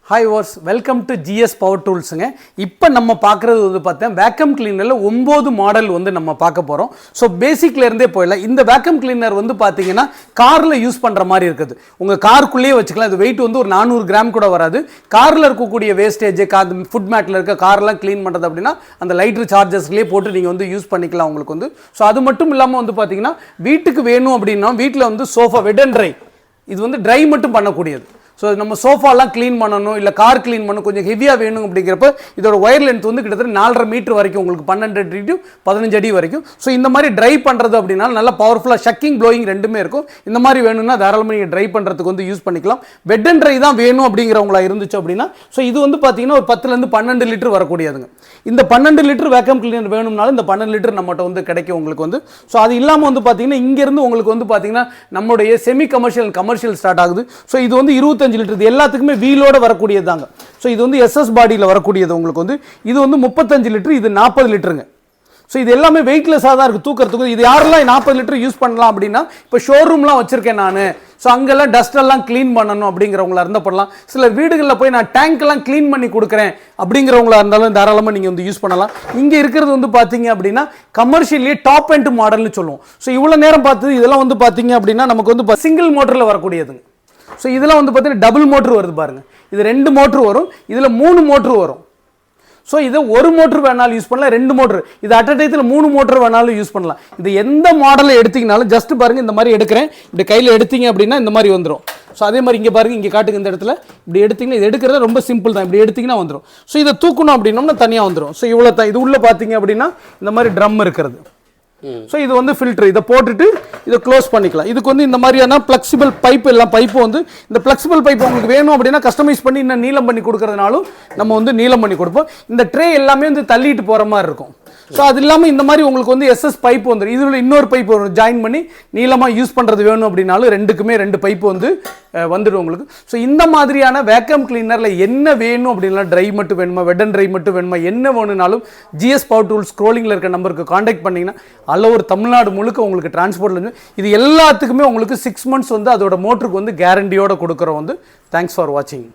Hi வார்ஸ் welcome to GS power டூல்ஸுங்க. இப்போ நம்ம பார்க்குறது வந்து பார்த்தேன் வேக்கம் கிளீனரில் 9 மாடல் வந்து நம்ம பார்க்க போகிறோம். ஸோ பேசிக்லேருந்தே போயிடலாம். இந்த வேக்கம் கிளீனர் வந்து பார்த்தீங்கன்னா காரில் யூஸ் பண்ணுற மாதிரி இருக்குது. உங்கள் காருக்குள்ளேயே வச்சுக்கலாம். இது வெயிட் வந்து ஒரு 400 கிராம் கூட வராது. காரில் இருக்கக்கூடிய வேஸ்டேஜ் ஃபுட் மேட்டில் இருக்க கார்லாம் க்ளீன் பண்ணுறது அப்படின்னா அந்த லைட்ரு சார்ஜஸ்லேயே போட்டு நீங்கள் வந்து யூஸ் பண்ணிக்கலாம் உங்களுக்கு வந்து. ஸோ அது மட்டும் இல்லாமல் வந்து பார்த்தீங்கன்னா வீட்டுக்கு வேணும் அப்படின்னா வீட்டில் வந்து சோஃபா வெட் அண்ட் ட்ரை இது வந்து ட்ரை மட்டும் பண்ணக்கூடியது. ஸோ நம்ம சோஃபாலாம் க்ளீன் பண்ணணும், இல்லை கார் க்ளீன் பண்ணணும், கொஞ்சம் ஹெவியாக வேணும் அப்படிங்கிறப்ப இதோட ஒயர் லென்த் வந்து கிட்டத்தட்ட 4.5 மீட்டர் வரைக்கும் உங்களுக்கு 12 அடி டு 15 அடி வரைக்கும். ஸோ இந்த மாதிரி ட்ரை பண்ணுறது அப்படின்னா நல்லா பவர்ஃபுல்லாக ஷக்கிங் ப்ளோயிங் ரெண்டுமே இருக்கும். இந்த மாதிரி வேணும்னா தாராளமாக நீங்கள் ட்ரை பண்ணுறதுக்கு வந்து யூஸ் பண்ணிக்கலாம். வெட் அண்ட் ட்ரை தான் வேணும் அப்படிங்கிறவங்களா இருந்துச்சு அப்படின்னா ஸோ இது வந்து பார்த்தீங்கன்னா ஒரு 10லேருந்து 12 லிட்டர் வரக்கூடியதுங்க. இந்த 12 லிட்டர் வேக்கம் கிளீனர் வேணும்னாலும் இந்த 12 லிட்டர் நம்மகிட்ட வந்து கிடைக்கும் உங்களுக்கு வந்து. ஸோ அது இல்லாமல் வந்து பார்த்தீங்கன்னா இங்கேருந்து உங்களுக்கு வந்து பார்த்தீங்கன்னா நம்மளுடைய செமி கமர்ஷியல் ஸ்டார்ட் ஆகுது. ஸோ இது வந்து 25 லிட்டர், இது எல்லாத்துக்குமே வீலோட வரக்கூடியது தாங்க. ஸோ இது வந்து எஸ்எஸ் பாடியில் வரக்கூடியது உங்களுக்கு வந்து. இது வந்து 35 லிட்டர், இது 40 லிட்டருங்க. ஸோ இது எல்லாமே வெயிட்லெஸ்ஸாக தான் இருக்குது தூக்கிறதுக்கு. இது யாரெல்லாம் 40 லிட்டர் யூஸ் பண்ணலாம் அப்படின்னா இப்போ ஷோரூம்லாம் வச்சுருக்கேன் நான், ஸோ அங்கெல்லாம் டஸ்டெல்லாம் க்ளீன் பண்ணணும் அப்படிங்கிறவங்களா இருந்தால் பண்ணலாம். சில வீடுகளில் போய் நான் டேங்க்லாம் க்ளீன் பண்ணி கொடுக்குறேன் அப்படிங்கிறவங்களா இருந்தாலும் தாராளமாக நீங்கள் வந்து யூஸ் பண்ணலாம். இங்கே இருக்கிறது வந்து பார்த்தீங்க அப்படின்னா கமர்ஷியல்லே டாப் எண்ட் மாடல்னு சொல்லுவோம். ஸோ இவ்வளோ நேரம் பார்த்தது இதெல்லாம் வந்து பார்த்தீங்க அப்படின்னா நமக்கு வந்து சிங்கிள் மோட்டரில் வரக்கூடியதுங்க. ஸோ இதெல்லாம் வந்து பார்த்தீங்கன்னா டபுள் மோட்ரு வருது பாருங்கள். இது 2 மோட்ரு வரும், இதில் 3 மோட்ரு வரும். ஸோ இதை 1 மோட்ரு வேணாலும் யூஸ் பண்ணலாம், 2 மோட்ரு, இது அட் அ டைத்தில் 3 மோட்ரு வேணாலும் யூஸ் பண்ணலாம். இது எந்த மாடலை எடுத்தீங்கனாலும் ஜஸ்ட் பாருங்கள், இந்த மாதிரி எடுக்கிறேன், இப்படி கையில் எடுத்தீங்க அப்படின்னா இந்த மாதிரி வந்துடும். ஸோ அதே மாதிரி இங்கே பாருங்கள், இங்கே காட்டுங்க, இந்த இடத்துல இப்படி எடுத்திங்கன்னா இது எடுக்கிறது ரொம்ப சிம்பிள் தான். இப்படி எடுத்திங்கன்னா வந்துடும். ஸோ இதை தூக்கணும் அப்படின்னோம்னா தனியாக வந்துடும். ஸோ இவ்வளோ தான். இது உள்ளே பார்த்தீங்க அப்படின்னா இந்த மாதிரி ட்ரம் இருக்கிறது. ஸோ இது வந்து ஃபில்டர், இதை போட்டுட்டு இதை க்ளோஸ் பண்ணிக்கலாம். இதுக்கு வந்து இந்த மாதிரியான ஃப்ளெக்சிபிள் பைப்பு, எல்லாம் பைப்பு வந்து இந்த ஃப்ளெக்சிபிள் பைப் உங்களுக்கு வேணும் அப்படின்னா கஸ்டமைஸ் பண்ணி இன்னும் நீளம் பண்ணி கொடுக்கறதுனாலும் நம்ம வந்து நீளம் பண்ணி கொடுப்போம். இந்த ட்ரே எல்லாமே வந்து தள்ளிட்டு போகிற மாதிரி இருக்கும். ஸோ அது இல்லாமல் இந்த மாதிரி உங்களுக்கு வந்து எஸ்எஸ் பைப் வந்துடும். இதில் இன்னொரு பைப் வரும், ஜாயின் பண்ணி நீளமாக யூஸ் பண்ணுறது வேணும் அப்படின்னாலும் ரெண்டுக்குமே 2 பைப்பு வந்து வந்துடும் உங்களுக்கு. ஸோ இந்த மாதிரியான வேக்கம் கிளீனரில் என்ன வேணும் அப்படின்னா ட்ரை மட்டும் வேணுமா, வெட் அண்ட் ட்ரை மட்டும் வேணுமா, என்ன வேணும்னாலும் ஜிஎஸ் பவர் டூல்ஸ் ஸ்க்ரோலிங்கில் இருக்க நம்பருக்கு காண்டாக்ட் பண்ணிங்கன்னா அல்ல ஒரு தமிழ்நாடு முழுக்க உங்களுக்கு டிரான்ஸ்போர்ட்லேருந்து இது எல்லாத்துக்குமே உங்களுக்கு 6 months வந்து அதோட மோட்டருக்கு வந்து கேரண்டியோட கொடுக்குறோம் வந்து. தேங்க்ஸ் ஃபார் வாட்சிங்.